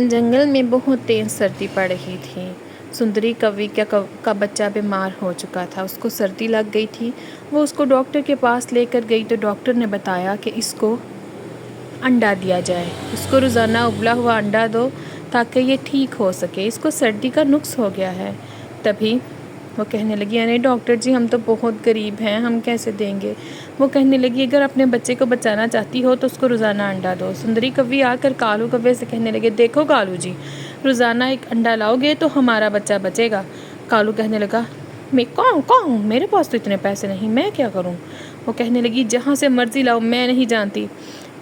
जंगल में बहुत तेज सर्दी पड़ रही थी। सुंदरी कौवे का बच्चा बीमार हो चुका था। उसको सर्दी लग गई थी। वो उसको डॉक्टर के पास लेकर गई तो डॉक्टर ने बताया कि इसको अंडा दिया जाए। इसको रोज़ाना उबला हुआ अंडा दो ताकि ये ठीक हो सके। इसको सर्दी का नुक्स हो गया है। तभी वो कहने लगी, अरे डॉक्टर जी, हम तो बहुत गरीब हैं, हम कैसे देंगे। वो कहने लगी, अगर अपने बच्चे को बचाना चाहती हो तो उसको रोज़ाना अंडा दो। सुंदरी कौवी आकर कालू कौवे से कहने लगे, देखो कालू जी, रोज़ाना एक अंडा लाओगे तो हमारा बच्चा बचेगा। कालू कहने लगा, मैं कौन मेरे पास तो इतने पैसे नहीं, मैं क्या करूं। वो कहने लगी, जहाँ से मर्ज़ी लाओ, मैं नहीं जानती।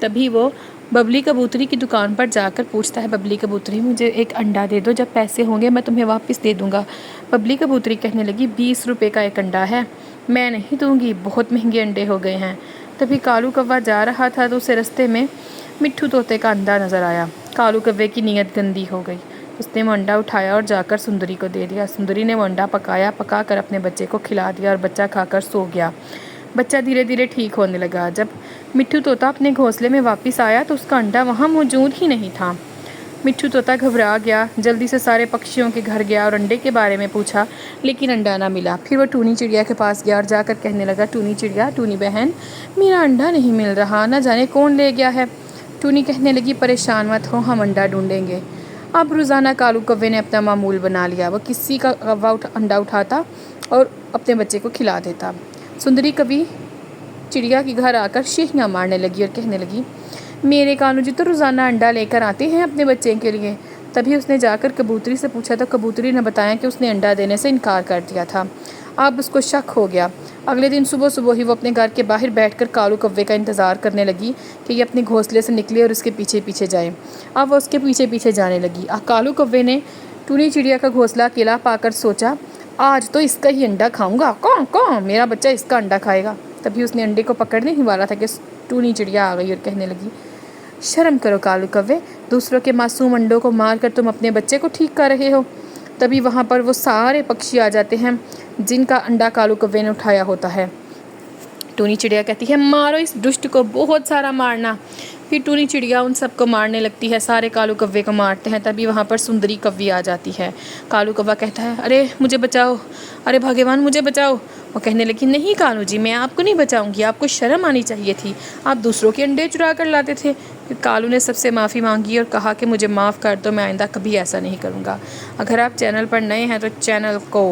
तभी वो बबली कबूतरी की दुकान पर जाकर पूछता है, बबली कबूतरी, मुझे एक अंडा दे दो, जब पैसे होंगे मैं तुम्हें वापस दे दूँगा। बबली कबूतरी कहने लगी, 20 रुपये का एक अंडा है, मैं नहीं दूँगी, बहुत महंगे अंडे हो गए हैं। तभी कालू कौवा जा रहा था तो उसे रास्ते में मिट्ठू तोते का अंडा नज़र आया। कालू कौवे की नीयत गंदी हो गई। उसने वो अंडा उठाया और जाकर सुंदरी को दे दिया। सुंदरी ने वो अंडा पकाकर अपने बच्चे को खिला दिया और बच्चा खाकर सो गया। बच्चा धीरे धीरे ठीक होने लगा। जब मिट्ठू तोता अपने घोंसले में वापस आया तो उसका अंडा वहाँ मौजूद ही नहीं था। मिट्ठू तोता घबरा गया, जल्दी से सारे पक्षियों के घर गया और अंडे के बारे में पूछा, लेकिन अंडा ना मिला। फिर वो टूनी चिड़िया के पास गया और जाकर कहने लगा, टूनी चिड़िया, टूनी बहन, मेरा अंडा नहीं मिल रहा, ना जाने कौन ले गया है। टूनी कहने लगी, परेशान मत हो, हम अंडा ढूंढेंगे। अब रोज़ाना कालू कौवे ने अपना मामूल बना लिया। वो किसी का अंडा उठाता और अपने बच्चे को खिला देता। सुंदरी कभी चिड़िया के घर आकर शीखियाँ मारने लगी और कहने लगी, मेरे कानू जी तो रोज़ाना अंडा लेकर आते हैं अपने बच्चे के लिए। तभी उसने जाकर कबूतरी से पूछा तो कबूतरी ने बताया कि उसने अंडा देने से इनकार कर दिया था। अब उसको शक हो गया। अगले दिन सुबह सुबह ही वो अपने घर के बाहर बैठकर कालू कौवे का इंतज़ार करने लगी कि ये अपने घोंसले से निकले और उसके पीछे पीछे जाए। अब वो उसके पीछे पीछे जाने लगी। कालू कौवे ने टूनी चिड़िया का घोंसला अकेला पाकर सोचा, आज तो इसका ही अंडा खाऊंगा, कौन मेरा बच्चा इसका अंडा खाएगा। तभी उसने अंडे को पकड़ने ही वाला था कि टूनी चिड़िया आ गई और कहने लगी, शर्म करो कालू कौवे, दूसरों के मासूम अंडों को मारकर तुम अपने बच्चे को ठीक कर रहे हो। तभी वहाँ पर वो सारे पक्षी आ जाते हैं जिनका अंडा कालू कौवे ने उठाया होता है। टूनी चिड़िया कहती है, मारो इस दुष्ट को, बहुत सारा मारना। फिर टूनी चिड़िया उन सबको मारने लगती है, सारे कालू कौवे को मारते हैं। तभी वहाँ पर सुंदरी कौवी आ जाती है। कालू कौवा कहता है, अरे मुझे बचाओ, अरे भगवान मुझे बचाओ। वो कहने लगी, नहीं कालू जी, मैं आपको नहीं बचाऊंगी, आपको शर्म आनी चाहिए थी, आप दूसरों के अंडे चुरा कर लाते थे। फिर कालू ने सबसे माफ़ी मांगी और कहा कि मुझे माफ़ कर दो, मैं आइंदा कभी ऐसा नहीं करूँगा। अगर आप चैनल पर नए हैं तो चैनल को